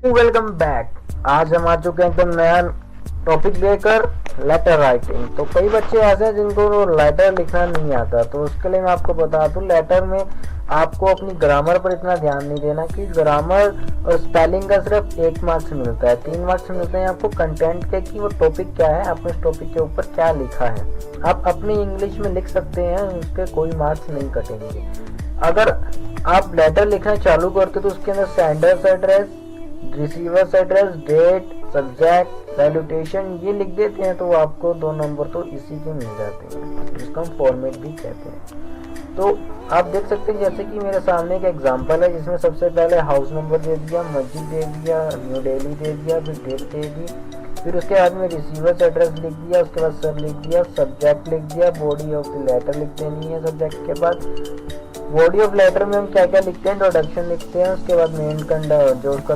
Welcome back. आज हम आ चुके हैं एकदम नया टॉपिक लेकर, लेटर राइटिंग। तो कई बच्चे ऐसे हैं जिनको लेटर लिखना नहीं आता, तो उसके लिए मैं आपको बता दूं, लेटर में आपको अपनी ग्रामर पर इतना ध्यान नहीं देना कि ग्रामर और स्पेलिंग का सिर्फ 1 मार्क्स मिलता है। 3 मार्क्स मिलते हैं आपको कंटेंट के, कि वो टॉपिक क्या है, आपने उस टॉपिक के ऊपर क्या लिखा है। आप अपनी इंग्लिश में लिख सकते हैं, उसके कोई मार्क्स नहीं कटेंगे। अगर आप लेटर लिखना चालू करते तो उसके अंदर sender's address, receiver's address, date, subject, salutation ये लिख देते हैं तो आपको 2 नंबर तो इसी के मिल जाते हैं, जिसको हम फॉर्मेट भी कहते हैं। तो आप देख सकते हैं जैसे कि मेरे सामने एक एग्जांपल है, जिसमें सबसे पहले हाउस नंबर दे दिया, मस्जिद दे दिया, न्यू दिल्ली दे दिया, फिर डेट दे दी, फिर उसके बाद में रिसीवर्स एड्रेस लिख दिया, उसके बाद सर लिख दिया, सब्जेक्ट लिख दिया, बॉडी ऑफ द लेटर लिख देनी है सब्जेक्ट के बाद। बॉडी ऑफ लेटर में हम क्या क्या लिखते हैं, इंट्रोडक्शन लिखते हैं, उसके बाद मेन जो उसका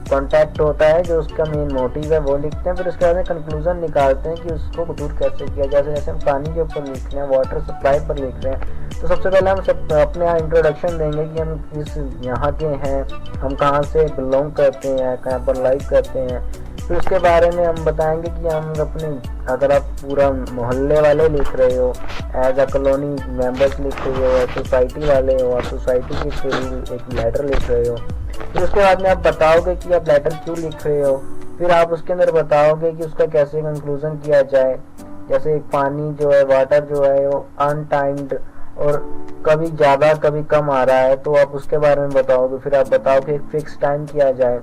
कॉन्टैक्ट होता है, जो उसका मेन मोटिव है वो लिखते हैं, फिर उसके बाद में कंक्लूजन निकालते हैं कि उसको दूर कैसे किया जाए। जैसे हम पानी के ऊपर लिख रहे हैं, वाटर सप्लाई पर लिख रहे हैं, तो सबसे पहले हम अपने यहाँ इंट्रोडक्शन देंगे कि हम इस यहाँ के हैं, हम कहाँ से बिलोंग करते हैं, कहाँ पर लाइव करते हैं। फिर उसके बारे में हम बताएंगे कि हम अपने, अगर आप पूरा मोहल्ले वाले लिख रहे हो, एज अ कॉलोनी मेंबर्स लिख रहे हो, सोसाइटी वाले हो, आप सोसाइटी के थ्रू एक लेटर लिख रहे हो। फिर उसके बाद में आप बताओगे कि आप लेटर क्यों लिख रहे हो। फिर आप उसके अंदर बताओगे कि उसका कैसे कंक्लूजन किया जाए। जैसे पानी जो है, वाटर जो है वो अनटाइम्ड और कभी ज़्यादा कभी कम आ रहा है, तो आप उसके बारे में बताओगे। फिर आप बताओगे एक फिक्स टाइम किया जाए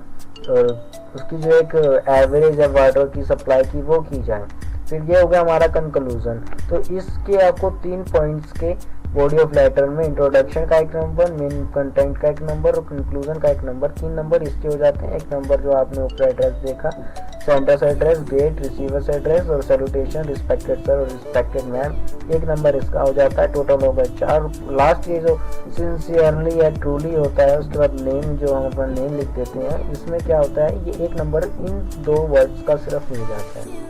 और उसकी जो एक एवरेज है वाटर की सप्लाई की वो की जाए। फिर ये हो गया हमारा कंक्लूजन। तो इसके आपको 3 पॉइंट्स के बॉडी ऑफ लेटर में इंट्रोडक्शन का 1 नंबर, मेन कंटेंट का 1 नंबर और कंक्लूजन का 1 नंबर, 3 नंबर इसके हो जाते हैं। 1 नंबर जो आपने ऊपर एड्रेस देखा, sender's address, date, receiver's address और सैल्यूटेशन, रिस्पेक्टेड सर और रिस्पेक्टेड मैम, 1 नंबर इसका हो जाता है। टोटल हो गए 4। लास्ट ये जो सिंसियरली या ट्रूली होता है, उसके बाद नेम जो हम अपना नेम लिख देते हैं, इसमें क्या होता है, ये 1 नंबर इन 2 वर्ड्स का सिर्फ मिल जाता है।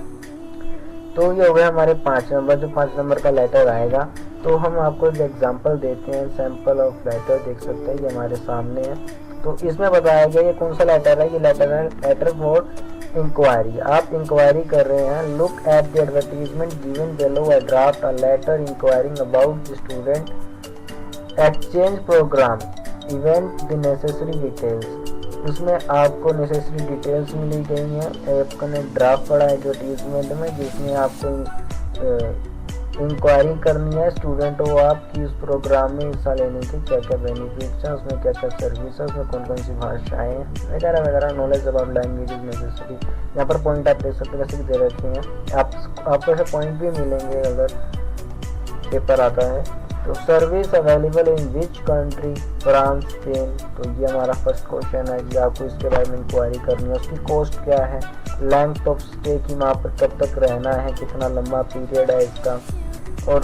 तो ये हो गए हमारे 5 नंबर। जो 5 नंबर का लेटर आएगा, तो हम आपको एक एग्जांपल देते हैं, सैंपल ऑफ लेटर देख सकते हैं, ये हमारे सामने है। तो इसमें बताया गया ये कौन सा लेटर है, ये लेटर है लेटर फॉर इंक्वायरी। आप इंक्वायरी कर रहे हैं। Look at the advertisement given below, a draft a letter inquiring about the student exchange programme, event the necessary details. उसमें आपको नेसेसरी डिटेल्स मिली गई हैं। आपने ड्राफ्ट पढ़ा एडवर्टीजमेंट में, जिसमें आपको इंक्वायरी करनी है स्टूडेंट हो आपकी, उस प्रोग्राम में हिस्सा लेने के क्या क्या बेनिफिट्स हैं, उसमें क्या क्या सर्विस है, उसमें कौन कौन सी भाषाएं हैं वगैरह वगैरह, नॉलेज अबाउट लैंग्वेजेस नेसेसरी। यहाँ पर पॉइंट आप देख सकते हैं जैसे कि दे रखे हैं। आपको ऐसे पॉइंट भी मिलेंगे अगर पेपर आता है। तो service available in which country, France, Spain. तो ये हमारा फर्स्ट क्वेश्चन है कि आपको इसके बारे में इंक्वायरी करनी है। उसकी कॉस्ट क्या है, लेंथ ऑफ स्टे की वहाँ पर कब तक रहना है, कितना लंबा पीरियड है इसका। और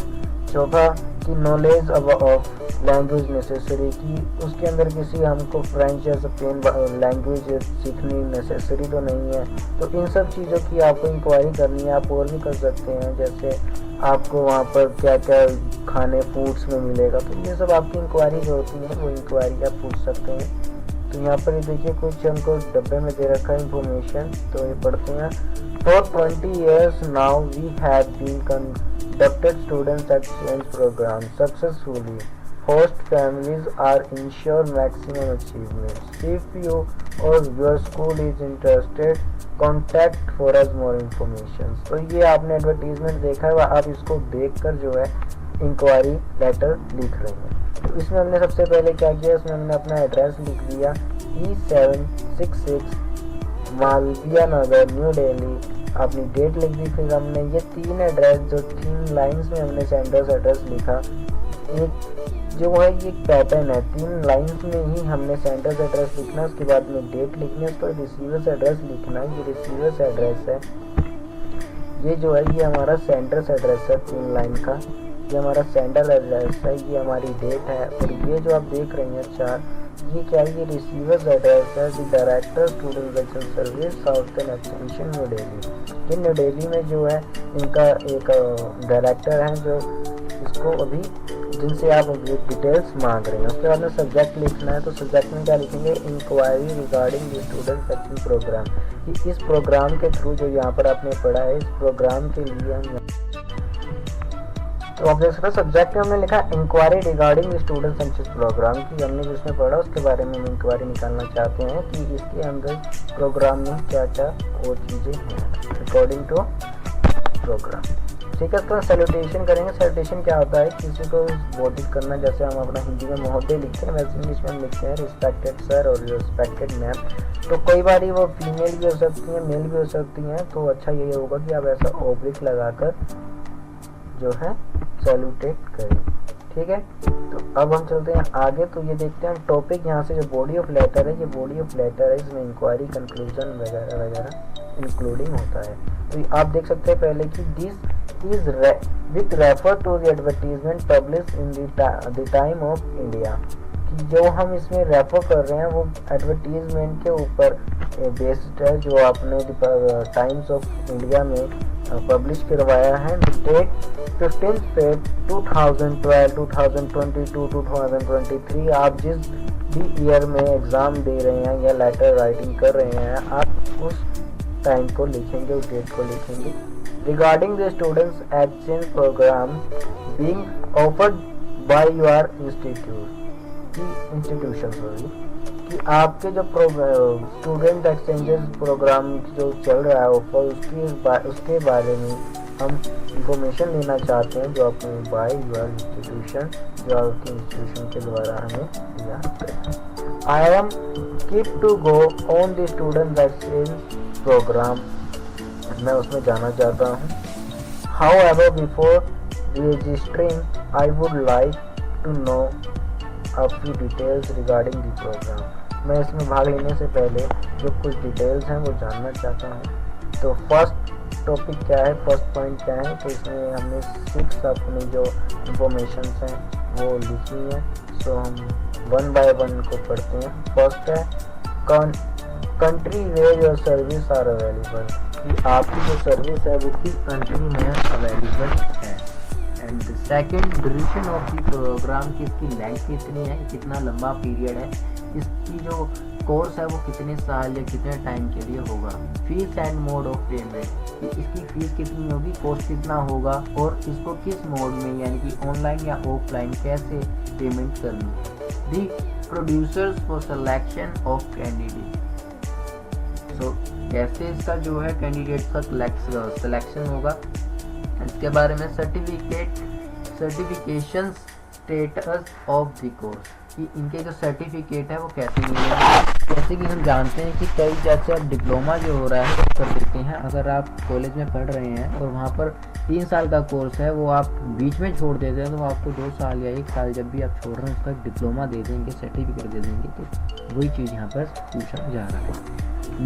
चौथा कि नॉलेज ऑफ लैंग्वेज नेसेसरी, की उसके अंदर किसी हमको फ्रेंच या स्पेन लैंग्वेज सीखनी नेसेसरी तो नहीं है। तो इन सब चीज़ों की आपको इंक्वायरी करनी है। आप और भी कर सकते हैं, जैसे आपको वहाँ पर क्या क्या खाने फूड्स में मिलेगा, तो ये सब आपकी इंक्वायरी जो होती है वो इंक्वायरी आप पूछ सकते हैं। तो यहाँ पर ये देखिए कुछ हमको डब्बे में दे रखा है इंफॉर्मेशन, तो ये पढ़ते हैं। For 20 years now we have been conducted students exchange program successfully. Host families are ensure maximum achievements. If you or your school is interested, contact for us more information. तो ये आपने एडवर्टीजमेंट देखा है, आप इसको देखकर जो है इंक्वायरी लेटर लिख रहे हैं। तो इसमें हमने सबसे पहले क्या किया, इसमें हमने अपना एड्रेस लिख दिया, E766 मालविया नगर, न्यू दिल्ली। अपनी डेट लिख दी। फिर हमने ये 3 एड्रेस, जो 3 लाइंस में हमने सेंडर्स एड्रेस लिखा, एक जो है ये पैटर्न है, 3 लाइंस में ही हमने सेंडर्स एड्रेस लिखना, उसके बाद में डेट लिखनी है, उसको रिसीवर्स एड्रेस लिखना है। ये रिसीवर्स एड्रेस है, ये जो है ये हमारा सेंडर्स एड्रेस है 3 लाइन का, ये हमारा सेंडर एड्रेस है, ये हमारी डेट है। और ये जो आप देख रहे हैं 4, ये क्या है, ये रिसीवर्स एड्रेस है, the director student welfare service southern extension new Delhi. ये न्यू दिल्ली में जो है इनका एक डायरेक्टर हैं जो इसको अभी जिनसे आप डिटेल्स मांग रहे हैं। उसके बाद में सब्जेक्ट लिखना है, तो सब्जेक्ट में क्या लिखेंगे, inquiry regarding the student section programme, कि इस प्रोग्राम के थ्रू जो यहाँ पर आपने पढ़ा है, इस प्रोग्राम के लिए हम, तो आप देख सकते हैं सब्जेक्ट में हमने लिखा inquiry regarding student census programme, की हमने जिसमें पढ़ा उसके बारे में हम इंक्वायरी निकालना चाहते हैं कि इसके अंदर प्रोग्राम में क्या क्या वो चीज़ें हैं अकॉर्डिंग टू प्रोग्राम। ठीक है, तो सैल्यूटेशन करेंगे। सैल्यूटेशन क्या होता है, किसी को संबोधित करना, जैसे हम अपना हिंदी में महोदय लिखते हैं वैसे इंग्लिश में हम लिखते हैं रिस्पेक्टेड सर और रिस्पेक्टेड मैम। तो कई बार वो फीमेल भी हो सकती हैं, मेल भी हो सकती हैं, तो अच्छा ये होगा कि आप ऐसा ऑब्लिक लगाकर जो है सैल्यूटेट करें। ठीक है, तो अब हम चलते हैं आगे। तो ये देखते हैं हम टॉपिक, यहाँ से जो बॉडी ऑफ लेटर है, ये बॉडी ऑफ लेटर है, इसमें इंक्वायरी, कंक्लूजन वगैरह वगैरह इंक्लूडिंग होता है। तो आप देख सकते हैं पहले कि this is with refer to the advertisement publish in the time of India, कि जो हम इसमें रेफर कर रहे हैं वो एडवर्टीजमेंट के ऊपर बेस्ड है, जो आपने टाइम्स ऑफ इंडिया में पब्लिश करवाया है। Date 15 Feb 2012, 2022, 2023। आप जिस भी ईयर में एग्ज़ाम दे रहे हैं या लेटर राइटिंग कर रहे हैं, आप उस टाइम को लिखेंगे, उस डेट को लिखेंगे। Regarding the students exchange programme being offered by your institution, कि आपके जो स्टूडेंट एक्सचेंजेस प्रोग्राम जो चल रहा है ऑफर, उसके बारे में हम इंफॉर्मेशन लेना चाहते हैं, जो अपने बाय योर इंस्टीट्यूशन, जो आपके इंस्टीट्यूशन के द्वारा हमें दिया गया। I am keep to go on the student exchange programme, मैं उसमें जाना चाहता हूँ। However before registering I would like to know a few details regarding the programme, मैं इसमें भाग लेने से पहले जो कुछ डिटेल्स हैं वो जानना चाहता हूँ। तो फर्स्ट टॉपिक क्या है, फर्स्ट पॉइंट क्या है, तो इसमें हमने 6 अपनी जो इंफॉर्मेशन हैं वो लिखी हैं। सो हम 1 by 1 को पढ़ते हैं। फर्स्ट है country where your service are available, कि आपकी जो सर्विस है वो किस कंट्री में अवेलेबल है। And second, duration of the programme, की इसकी लेंथ कितनी है, कितना लंबा पीरियड है, इसकी जो कोर्स है वो कितने साल या कितने टाइम के लिए होगा। Fees and mode of payment, कि इसकी फीस कितनी होगी, कोर्स कितना होगा, और इसको किस मोड में यानी कि ऑनलाइन या ऑफलाइन कैसे पेमेंट करनी है। The producers for selection of candidate, so कैसे इसका जो है कैंडिडेट का सिलेक्शन होगा। इसके बारे में certification status of the course, कि इनके जो सर्टिफिकेट है वो कैसे मिलेंगे। जैसे कि हम जानते हैं कि कई जैसे अब डिप्लोमा जो हो रहा है वो कर देते हैं, अगर आप कॉलेज में पढ़ रहे हैं और वहाँ पर 3 साल का कोर्स है वो आप बीच में छोड़ देते हैं, तो आपको 2 साल या 1 साल जब भी आप छोड़ रहे हैं उसका डिप्लोमा दे देंगे, सर्टिफिकेट दे देंगे। तो वही चीज़ यहाँ पर पूछा जा रहा है।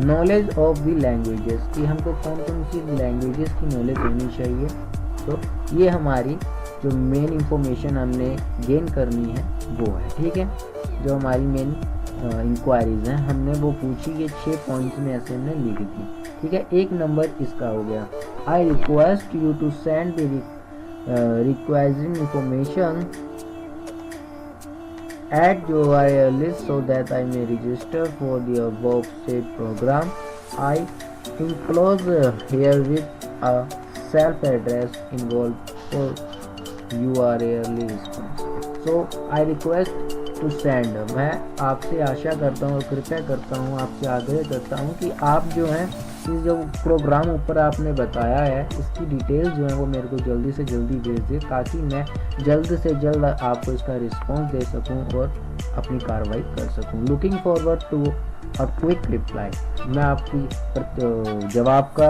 नॉलेज ऑफ द लैंग्वेजेस, कि हमको कौन कौन सी लैंग्वेजेस की नॉलेज होनी चाहिए। तो ये हमारी जो मेन इंफॉर्मेशन हमने गेन करनी है वो है। ठीक है, जो हमारी मेन इंक्वायरीज हैं हमने वो पूछी, ये 6 पॉइंट्स में ऐसे हमने लिख दी। ठीक है, 1 नंबर इसका हो गया, I request you to send the requiring information at your list so that I may register for the above said program. I enclose here with a self address involved for URL response. So I request to send, मैं आपसे आशा करता हूँ और कृपया करता हूँ, आपसे आग्रह करता हूँ कि आप जो हैं इस जो प्रोग्राम ऊपर आपने बताया है इसकी डिटेल्स जो है वो मेरे को जल्दी से जल्दी भेज दें, ताकि मैं जल्द से जल्द आपको इसका रिस्पांस दे सकूं और अपनी कार्रवाई कर सकूं। Looking forward to a quick reply, मैं आपकी जवाब का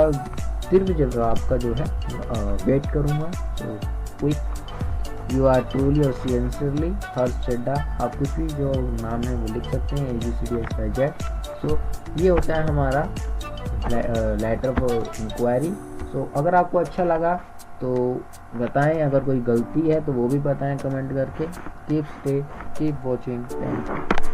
तीव्र जवाब का जो है वेट करूँगा। तो क्विक, यू आर ट्रूली और सिंसियरली हर्ष चड्डा, आप कुछ भी जो नाम है वो लिख सकते हैं, ABCDXYZ। सो ये होता है हमारा लेटर फॉर इंक्वायरी। सो अगर आपको अच्छा लगा तो बताएं, अगर कोई गलती है तो वो भी बताएं कमेंट करके। Keep stay, keep watching, thank you.